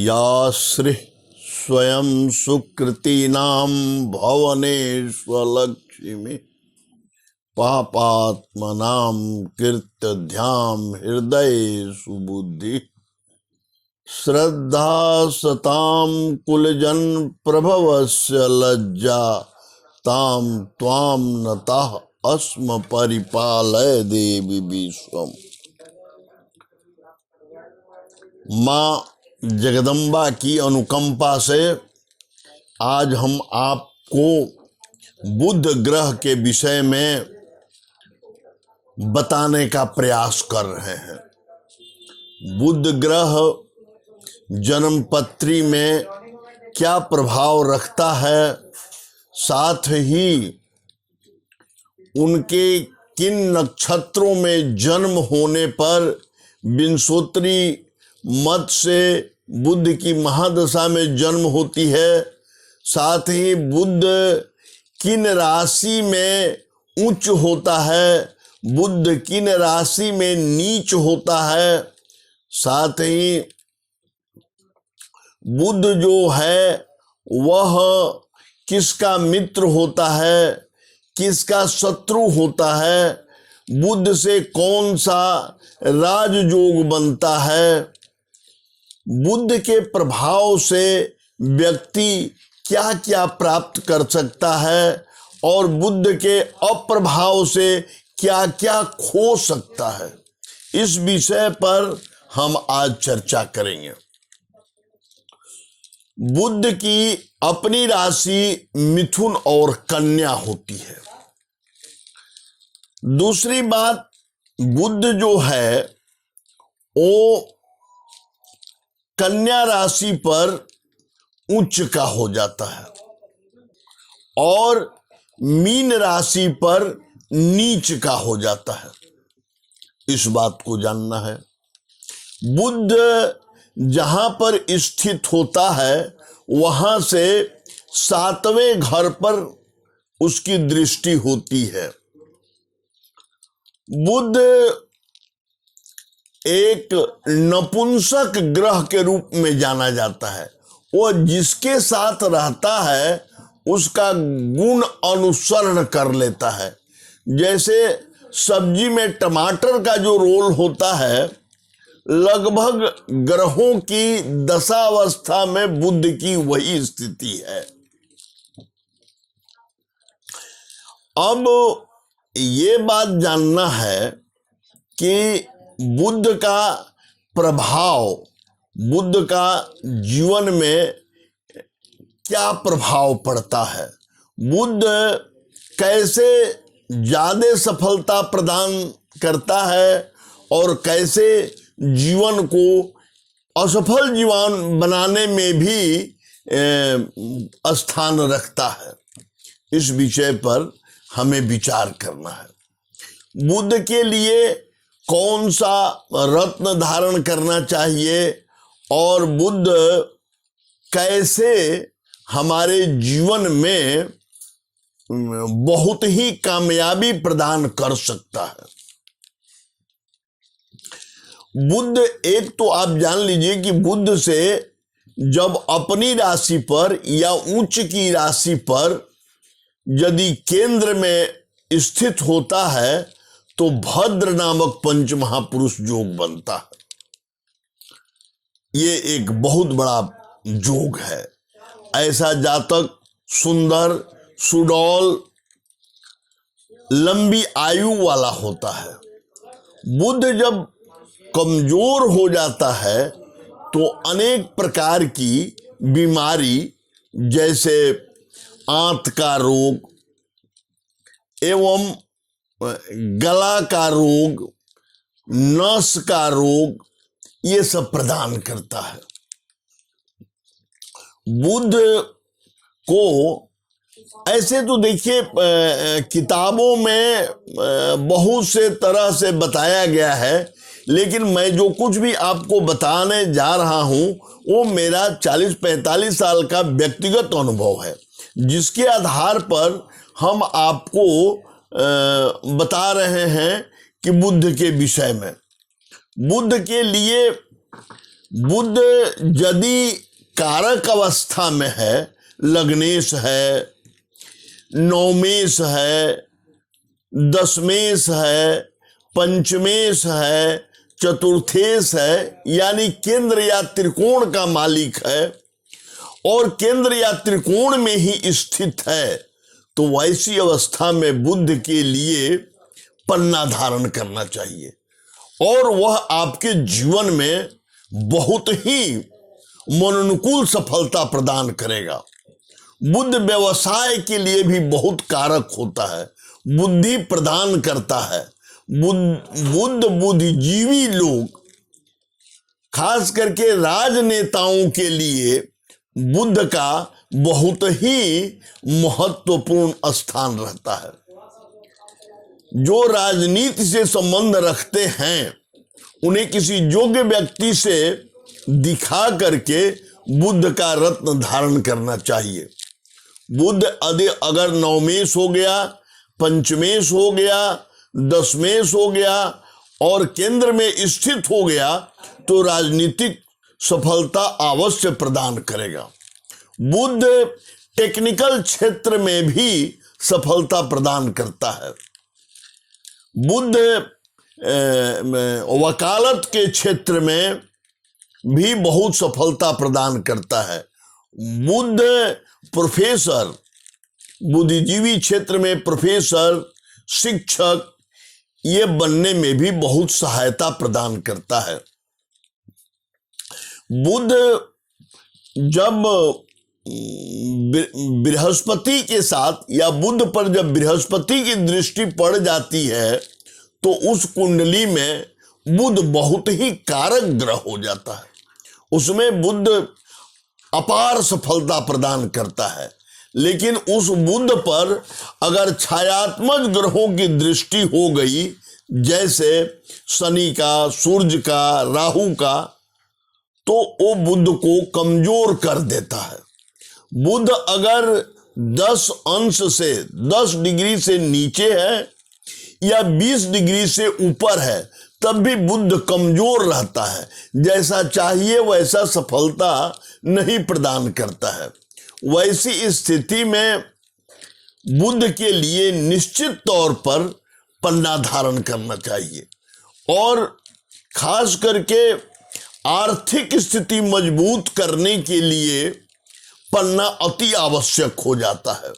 या श्री स्वयं सुकृतीनां भवनेष्वलक्ष्मी पापात्मनां कीर्तध्यां हृदये सुबुद्धि श्रद्धा सतां कुलजन प्रभवस्य लज्जा तां त्वां नतः अस्म परिपालय देवी विश्वम। माँ जगदम्बा की अनुकंपा से आज हम आपको बुध ग्रह के विषय में बताने का प्रयास कर रहे हैं। बुध ग्रह जन्मपत्री में क्या प्रभाव रखता है, साथ ही उनके किन नक्षत्रों में जन्म होने पर विंशोत्तरी मत से बुध की महादशा में जन्म होती है, साथ ही बुध किन राशि में उच्च होता है, बुध किन राशि में नीच होता है, साथ ही बुध जो है वह किसका मित्र होता है, किसका शत्रु होता है, बुध से कौन सा राजयोग बनता है, बुध के प्रभाव से व्यक्ति क्या क्या प्राप्त कर सकता है और बुध के अप्रभाव से क्या क्या खो सकता है, इस विषय पर हम आज चर्चा करेंगे। बुध की अपनी राशि मिथुन और कन्या होती है। दूसरी बात, बुध जो है वो कन्या राशि पर उच्च का हो जाता है और मीन राशि पर नीच का हो जाता है। इस बात को जानना है। बुध जहां पर स्थित होता है वहां से 7वें घर पर उसकी दृष्टि होती है। बुध एक नपुंसक ग्रह के रूप में जाना जाता है। वो जिसके साथ रहता है उसका गुण अनुसरण कर लेता है। जैसे सब्जी में टमाटर का जो रोल होता है, लगभग ग्रहों की दशावस्था में बुध की वही स्थिति है। अब ये बात जानना है कि बुध का प्रभाव, बुध का जीवन में क्या प्रभाव पड़ता है, बुध कैसे ज्यादा सफलता प्रदान करता है और कैसे जीवन को असफल जीवन बनाने में भी स्थान रखता है, इस विषय पर हमें विचार करना है। बुध के लिए कौन सा रत्न धारण करना चाहिए और बुध कैसे हमारे जीवन में बहुत ही कामयाबी प्रदान कर सकता है। बुध, एक तो आप जान लीजिए कि बुध से जब अपनी राशि पर या उच्च की राशि पर यदि केंद्र में स्थित होता है तो भद्र नामक पंच महापुरुष योग बनता है। ये एक बहुत बड़ा योग है। ऐसा जातक सुंदर, सुडौल, लंबी आयु वाला होता है। बुध जब कमजोर हो जाता है तो अनेक प्रकार की बीमारी, जैसे आंत का रोग एवं गला का रोग, नस का रोग, ये सब प्रदान करता है। बुध को ऐसे तो देखिए किताबों में बहुत से तरह से बताया गया है, लेकिन मैं जो कुछ भी आपको बताने जा रहा हूं वो मेरा 40-45 साल का व्यक्तिगत अनुभव है, जिसके आधार पर हम आपको बता रहे हैं कि बुध के विषय में। बुध के लिए बुध यदि कारक अवस्था में है, लग्नेश है, नवमेश है, दशमेश है, पंचमेश है, चतुर्थेश है, यानी केंद्र या त्रिकोण का मालिक है और केंद्र या त्रिकोण में ही स्थित है, तो वैसी अवस्था में बुध के लिए पन्ना धारण करना चाहिए और वह आपके जीवन में बहुत ही मनोनुकूल सफलता प्रदान करेगा। बुध व्यवसाय के लिए भी बहुत कारक होता है, बुद्धि प्रदान करता है। बुद्ध बुद्धिजीवी लोग, खास करके राजनेताओं के लिए बुध का बहुत ही महत्वपूर्ण स्थान रहता है। जो राजनीति से संबंध रखते हैं उन्हें किसी योग्य व्यक्ति से दिखा करके बुध का रत्न धारण करना चाहिए। बुध अगर नवमेश हो गया, पंचमेश हो गया, दशमेश हो गया और केंद्र में स्थित हो गया तो राजनीतिक सफलता अवश्य प्रदान करेगा। बुध टेक्निकल क्षेत्र में भी सफलता प्रदान करता है। बुध वकालत के क्षेत्र में भी बहुत सफलता प्रदान करता है। बुध प्रोफेसर, बुद्धिजीवी क्षेत्र में प्रोफेसर, शिक्षक, ये बनने में भी बहुत सहायता प्रदान करता है। बुध जब बृहस्पति के साथ या बुध पर जब बृहस्पति की दृष्टि पड़ जाती है तो उस कुंडली में बुध बहुत ही कारक ग्रह हो जाता है। उसमें बुध अपार सफलता प्रदान करता है। लेकिन उस बुध पर अगर छायात्मक ग्रहों की दृष्टि हो गई, जैसे शनि का, सूर्य का, राहु का, तो वो बुध को कमजोर कर देता है। बुध अगर 10 अंश से 10 डिग्री से नीचे है या 20 डिग्री से ऊपर है तब भी बुध कमजोर रहता है, जैसा चाहिए वैसा सफलता नहीं प्रदान करता है। वैसी स्थिति में बुध के लिए निश्चित तौर पर पन्ना धारण करना चाहिए और खास करके आर्थिक स्थिति मजबूत करने के लिए पन्ना अति आवश्यक हो जाता है।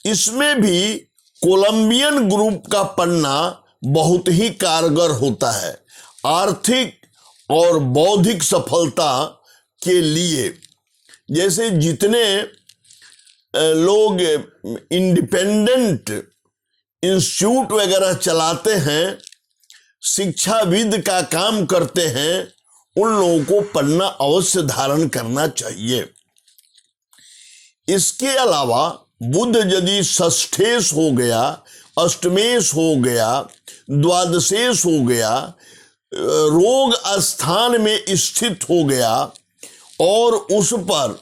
इसमें भी कोलंबियन ग्रुप का पन्ना बहुत ही कारगर होता है आर्थिक और बौद्धिक सफलता के लिए। जैसे जितने लोग इंडिपेंडेंट इंस्टीट्यूट वगैरह चलाते हैं, शिक्षाविद का काम करते हैं, उन लोगों को पन्ना अवश्य धारण करना चाहिए। इसके अलावा बुध यदि षष्ठेश हो गया, अष्टमेश हो गया, द्वादशेश हो गया, रोग स्थान में स्थित हो गया और उस पर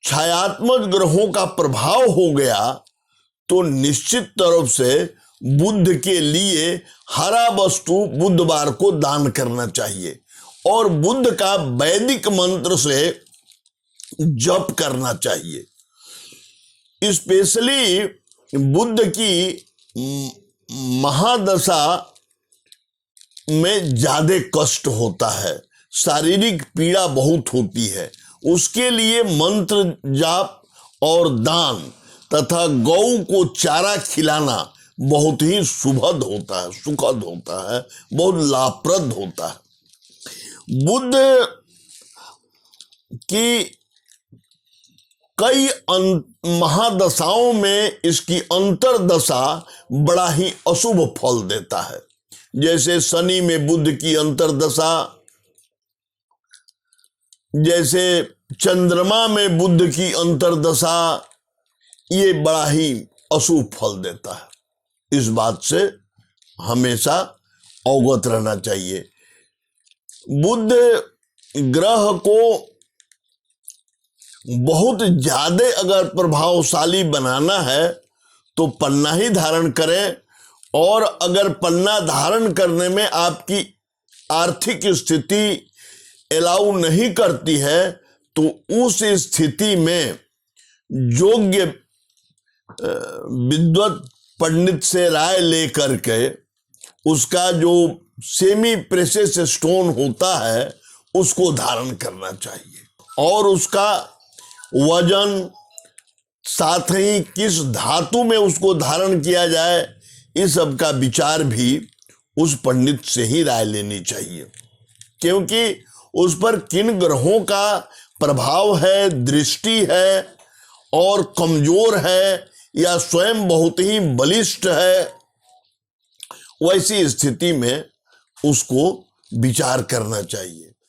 छायात्मक ग्रहों का प्रभाव हो गया तो निश्चित तरफ से बुध के लिए हरा वस्तु बुधवार को दान करना चाहिए और बुध का वैदिक मंत्र से जप करना चाहिए। स्पेशली बुध की महादशा में ज्यादा कष्ट होता है, शारीरिक पीड़ा बहुत होती है। उसके लिए मंत्र जाप और दान तथा गौ को चारा खिलाना बहुत ही सुखद होता है, बहुत लाभप्रद होता है। बुध की कई महादशाओं में इसकी अंतरदशा बड़ा ही अशुभ फल देता है। जैसे शनि में बुध की अंतरदशा, जैसे चंद्रमा में बुध की अंतरदशा, ये बड़ा ही अशुभ फल देता है। इस बात से हमेशा अवगत रहना चाहिए। बुध ग्रह को बहुत ज्यादा अगर प्रभावशाली बनाना है तो पन्ना ही धारण करें और अगर पन्ना धारण करने में आपकी आर्थिक स्थिति अलाउ नहीं करती है, तो उस स्थिति में योग्य विद्वत पंडित से राय लेकर के उसका जो सेमी प्रेशियस स्टोन होता है उसको धारण करना चाहिए, और उसका वजन, साथ ही किस धातु में उसको धारण किया जाए, इस सब का विचार भी उस पंडित से ही राय लेनी चाहिए, क्योंकि उस पर किन ग्रहों का प्रभाव है, दृष्टि है और कमजोर है या स्वयं बहुत ही बलिष्ठ है, वैसी स्थिति में उसको विचार करना चाहिए।